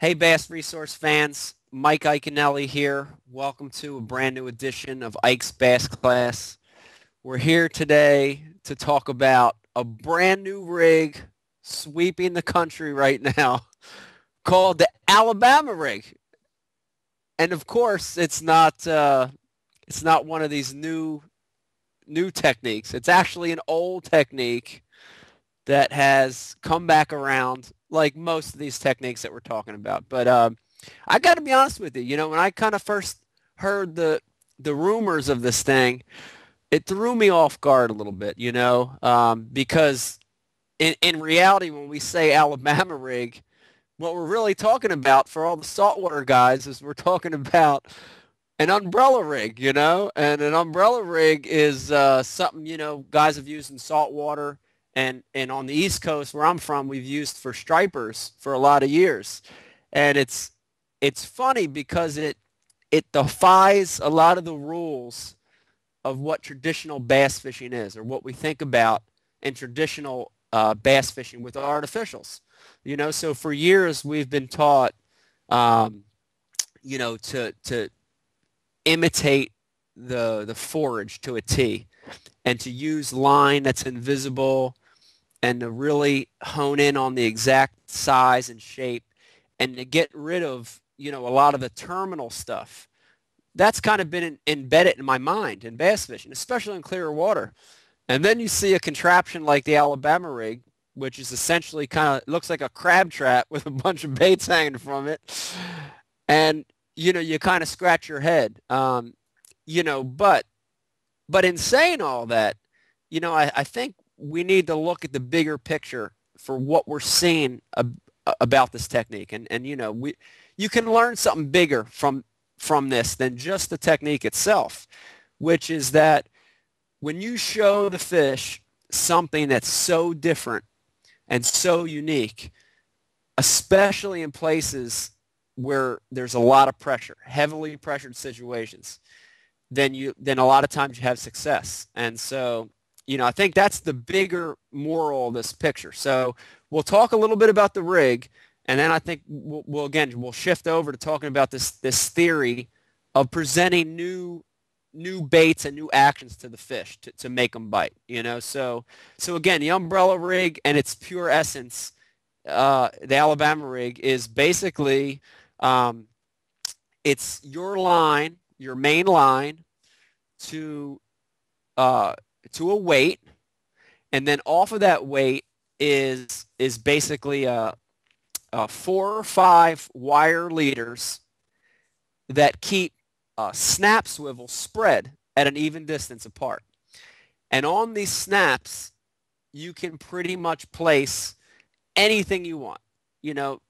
Hey, Bass Resource fans, Mike Iaconelli here. Welcome to a brand new edition of Ike's Bass Class. We're here today to talk about a brand new rig sweeping the country right now called the Alabama rig. And of course, it's not one of these new techniques. It's actually an old technique that has come back around like most of these techniques that we're talking about. But I got to be honest with you. When I kind of first heard the rumors of this thing, it threw me off guard a little bit. Because in reality, when we say Alabama rig, what we're really talking about for all the saltwater guys is we're talking about an umbrella rig, and an umbrella rig is something, guys have used in saltwater and on the East Coast where I'm from, we've used for stripers for a lot of years. And it's funny because it defies a lot of the rules of what traditional bass fishing is or what we think about in traditional bass fishing with artificials. So for years we've been taught, um, to imitate the forage to a T and to use line that's invisible and to really hone in on the exact size and shape and to get rid of, a lot of the terminal stuff. That's kind of been embedded in my mind in bass fishing, especially in clear water. And then you see a contraption like the Alabama rig, which is essentially kind of looks like a crab trap with a bunch of baits hanging from it. And, you kind of scratch your head. You know, but but in saying all that, I think we need to look at the bigger picture for what we're seeing about this technique. And you can learn something bigger from this than just the technique itself, which is that when you show the fish something that's so different and so unique, especially in places where there's a lot of pressure, heavily pressured situations, then a lot of times you have success. And so, I think that's the bigger moral of this picture. So we'll talk a little bit about the rig, and then I think we'll shift over to talking about this theory of presenting new baits and new actions to the fish to make them bite. So again, the umbrella rig and its pure essence, the Alabama rig is basically it's your line, your main line to uh, to a weight, and then off of that weight is basically four or five wire leaders that keep snap swivel spread at an even distance apart. And on these snaps, you can pretty much place anything you want.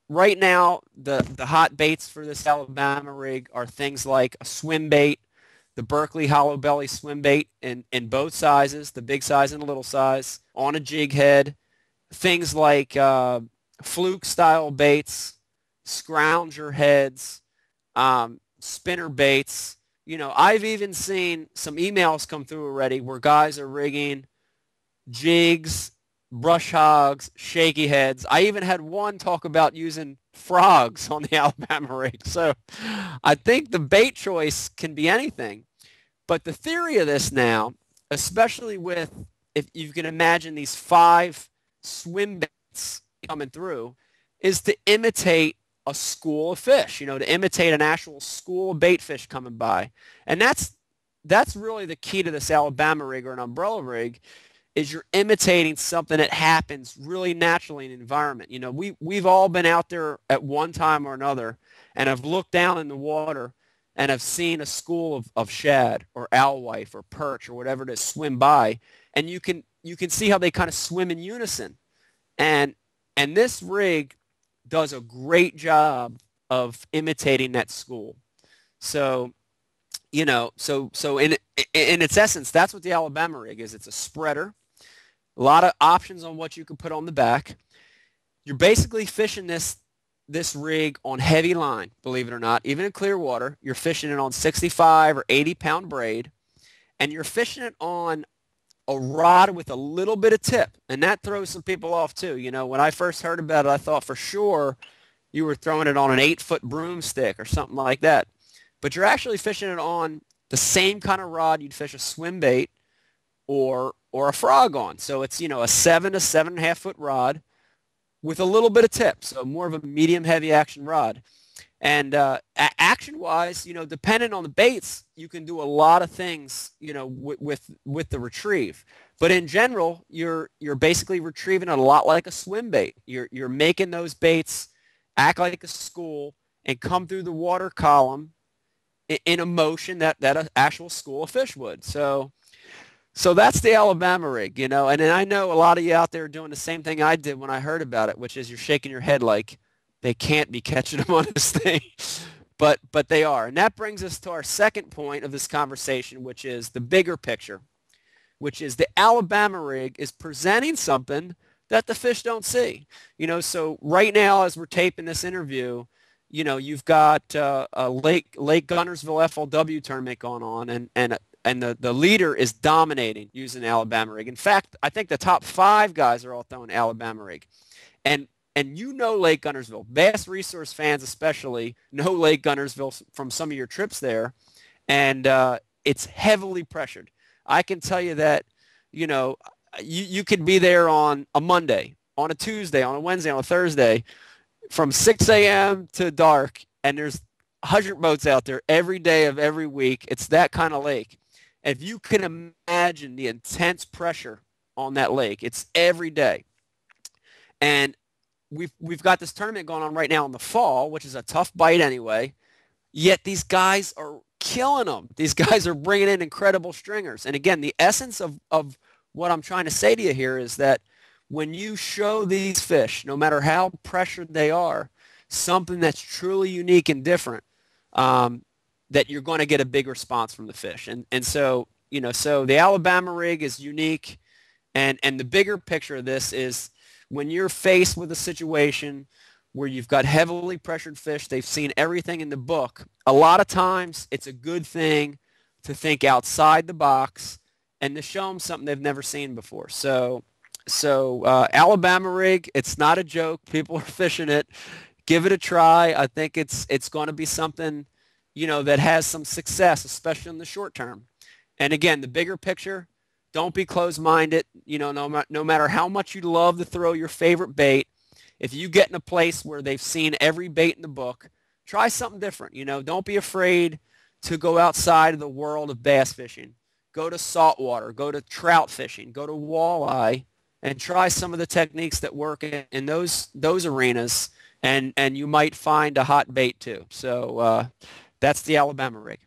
Right now, the hot baits for this Alabama rig are things like a swim bait, the Berkeley hollow belly swim bait in both sizes, the big size and the little size, on a jig head, things like fluke style baits, scrounger heads, spinner baits. I've even seen some emails come through already where guys are rigging jigs, brush hogs, shaky heads. I even had one talk about using frogs on the Alabama rig. So I think the bait choice can be anything. But the theory of this now, especially with, if you can imagine these five swim baits coming through, is to imitate a school of fish, to imitate an actual school of bait fish coming by. And that's really the key to this Alabama rig or an umbrella rig, is you're imitating something that happens really naturally in the environment. We've all been out there at one time or another and have looked down in the water and have seen a school of shad or alewife or perch or whatever it is swim by, and you can see how they kind of swim in unison. And this rig does a great job of imitating that school. So, so in its essence, that's what the Alabama rig is. It's a spreader. A lot of options on what you can put on the back. You're basically fishing this rig on heavy line, believe it or not. Even in clear water, you're fishing it on 65 or 80-pound braid, and you're fishing it on a rod with a little bit of tip, and that throws some people off too. When I first heard about it, I thought for sure, you were throwing it on an 8-foot broomstick or something like that. But you're actually fishing it on the same kind of rod you'd fish a swim bait or a frog on. So it's, you know, a 7 to 7.5 foot rod with a little bit of tip. So more of a medium heavy action rod. And action-wise, you know, depending on the baits, you can do a lot of things, you know, with the retrieve. But in general, you're basically retrieving it a lot like a swim bait. You're making those baits act like a school and come through the water column in a motion that an actual school of fish would. So that's the Alabama rig, you know. And then I know a lot of you out there doing the same thing I did when I heard about it, which is you're shaking your head like they can't be catching them on this thing. But they are. And that brings us to our second point of this conversation, which is the bigger picture, which is the Alabama rig is presenting something that the fish don't see. You know, so right now as we're taping this interview, you know, you've got a Lake Guntersville FLW tournament going on, and the leader is dominating using the Alabama rig. In fact, I think the top 5 guys are all throwing Alabama rig. And you know Lake Guntersville. BassResource fans especially know Lake Guntersville from some of your trips there. And it's heavily pressured. I can tell you that, you know, you could be there on a Monday, on a Tuesday, on a Wednesday, on a Thursday, from 6 a.m. to dark, and there's 100 boats out there every day of every week. It's that kind of lake. If you can imagine the intense pressure on that lake, it's every day. And we've got this tournament going on right now in the fall, which is a tough bite anyway, yet these guys are killing them. These guys are bringing in incredible stringers. And again, the essence of what I'm trying to say to you here is that when you show these fish, no matter how pressured they are, something that's truly unique and different, that you're going to get a big response from the fish. And so, you know, so the Alabama rig is unique. And the bigger picture of this is when you're faced with a situation where you've got heavily pressured fish, they've seen everything in the book, a lot of times it's a good thing to think outside the box and to show them something they've never seen before. So Alabama rig, it's not a joke. People are fishing it. Give it a try. I think it's going to be something, you know, that has some success, especially in the short term. And again, the bigger picture, don't be closed-minded. You know, no matter how much you love to throw your favorite bait, if you get in a place where they've seen every bait in the book, try something different. You know, don't be afraid to go outside of the world of bass fishing. Go to saltwater, go to trout fishing, go to walleye, and try some of the techniques that work in those arenas, and you might find a hot bait too. So that's the Alabama rig.